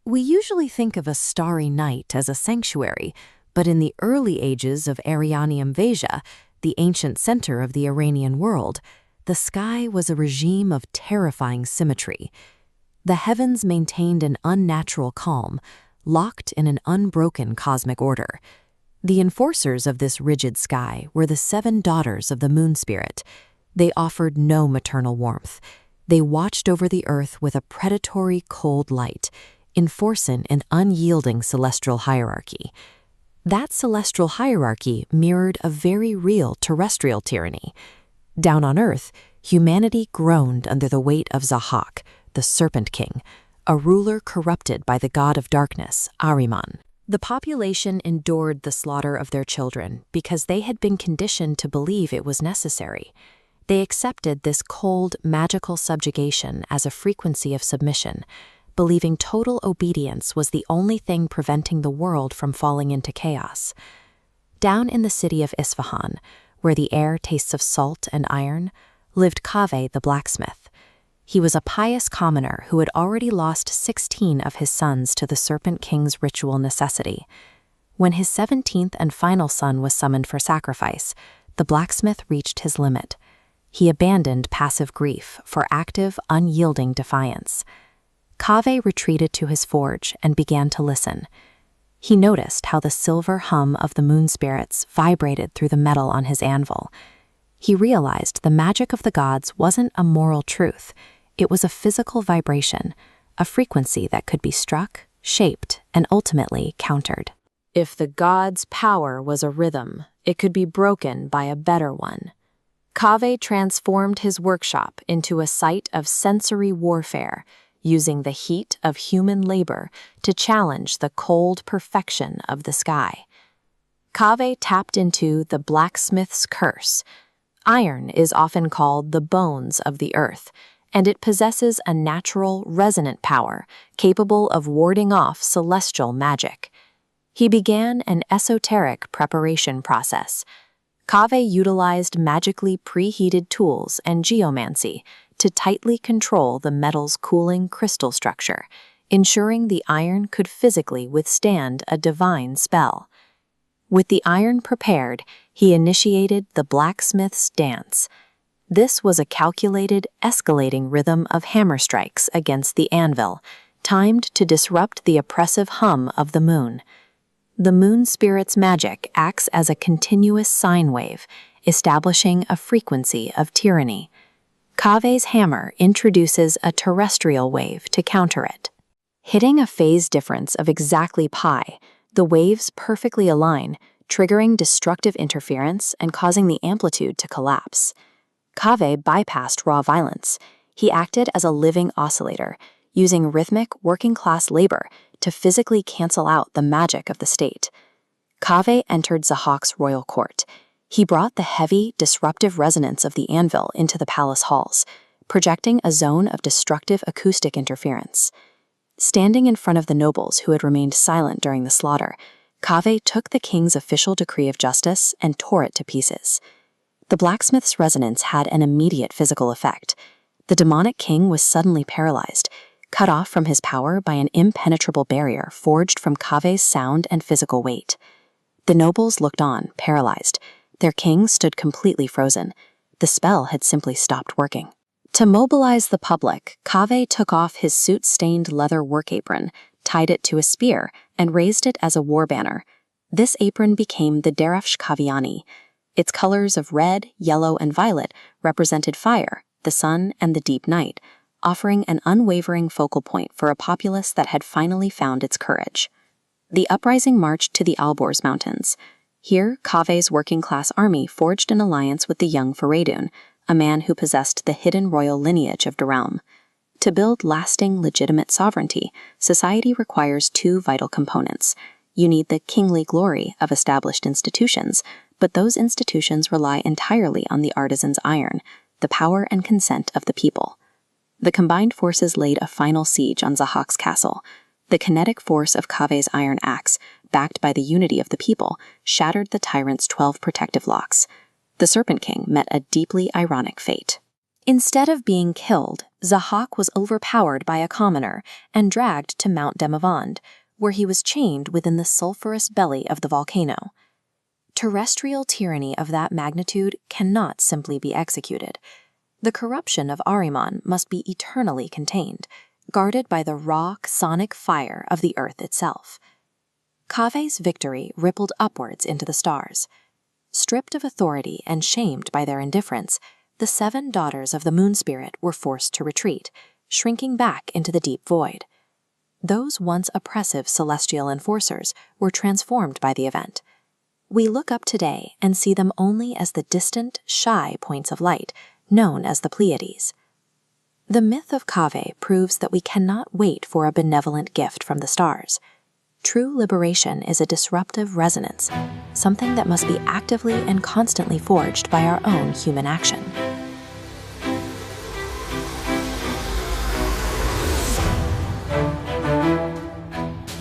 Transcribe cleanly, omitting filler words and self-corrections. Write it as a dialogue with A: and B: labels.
A: We usually think of a starry night as a sanctuary, but in the early ages of Arianium Vasia, the ancient center of the Iranian world, the sky was a regime of terrifying symmetry. The heavens maintained an unnatural calm, locked in an unbroken cosmic order. The enforcers of this rigid sky were the 7 daughters of the moon spirit. They offered no maternal warmth. They watched over the earth with a predatory, cold light, enforcing an unyielding celestial hierarchy. That celestial hierarchy mirrored a very real terrestrial tyranny. Down on Earth, humanity groaned under the weight of Zahak, the Serpent King, a ruler corrupted by the god of darkness, Ahriman. The population endured the slaughter of their children because they had been conditioned to believe it was necessary. They accepted this cold, magical subjugation as a frequency of submission, believing total obedience was the only thing preventing the world from falling into chaos. Down in the city of Isfahan, where the air tastes of salt and iron, lived Kaveh the Blacksmith. He was a pious commoner who had already lost 16 of his sons to the Serpent King's ritual necessity. When his 17th and final son was summoned for sacrifice, the blacksmith reached his limit. He abandoned passive grief for active, unyielding defiance. Kaveh retreated to his forge and began to listen. He noticed how the silver hum of the moon spirits vibrated through the metal on his anvil. He realized the magic of the gods wasn't a moral truth. It was a physical vibration, a frequency that could be struck, shaped, and ultimately countered. If the gods' power was a rhythm, it could be broken by a better one. Kaveh transformed his workshop into a site of sensory warfare, using the heat of human labor to challenge the cold perfection of the sky. Kaveh tapped into the blacksmith's curse. Iron is often called the bones of the earth, and it possesses a natural, resonant power capable of warding off celestial magic. He began an esoteric preparation process. Kaveh utilized magically preheated tools and geomancy to tightly control the metal's cooling crystal structure, ensuring the iron could physically withstand a divine spell. With the iron prepared, he initiated the blacksmith's dance. This was a calculated, escalating rhythm of hammer strikes against the anvil, timed to disrupt the oppressive hum of the moon. The moon spirit's magic acts as a continuous sine wave, establishing a frequency of tyranny. Kaveh's hammer introduces a terrestrial wave to counter it. Hitting a phase difference of exactly pi, the waves perfectly align, triggering destructive interference and causing the amplitude to collapse. Kaveh bypassed raw violence. He acted as a living oscillator, using rhythmic, working-class labor to physically cancel out the magic of the state. Kaveh entered Zahak's royal court. He brought the heavy, disruptive resonance of the anvil into the palace halls, projecting a zone of destructive acoustic interference. Standing in front of the nobles who had remained silent during the slaughter, Kaveh took the king's official decree of justice and tore it to pieces. The blacksmith's resonance had an immediate physical effect. The demonic king was suddenly paralyzed, cut off from his power by an impenetrable barrier forged from Kaveh's sound and physical weight. The nobles looked on, paralyzed. Their king stood completely frozen. The spell had simply stopped working. To mobilize the public, Kaveh took off his soot-stained leather work apron, tied it to a spear, and raised it as a war banner. This apron became the Derafsh Kaviani. Its colors of red, yellow, and violet represented fire, the sun, and the deep night, offering an unwavering focal point for a populace that had finally found its courage. The uprising marched to the Alborz Mountains. Here, Kaveh's working-class army forged an alliance with the young Faradun, a man who possessed the hidden royal lineage of Duralm. To build lasting, legitimate sovereignty, society requires 2 vital components. You need the kingly glory of established institutions, but those institutions rely entirely on the artisan's iron, the power and consent of the people. The combined forces laid a final siege on Zahak's castle. The kinetic force of Kaveh's iron axe, backed by the unity of the people, shattered the tyrant's 12 protective locks. The Serpent King met a deeply ironic fate. Instead of being killed, Zahak was overpowered by a commoner and dragged to Mount Demavend, where he was chained within the sulphurous belly of the volcano. Terrestrial tyranny of that magnitude cannot simply be executed. The corruption of Ahriman must be eternally contained, guarded by the raw sonic fire of the earth itself. Kaveh's victory rippled upwards into the stars. Stripped of authority and shamed by their indifference, the 7 daughters of the moon spirit were forced to retreat, shrinking back into the deep void. Those once oppressive celestial enforcers were transformed by the event. We look up today and see them only as the distant, shy points of light, known as the Pleiades. The myth of Kaveh proves that we cannot wait for a benevolent gift from the stars. True liberation is a disruptive resonance, something that must be actively and constantly forged by our own human action.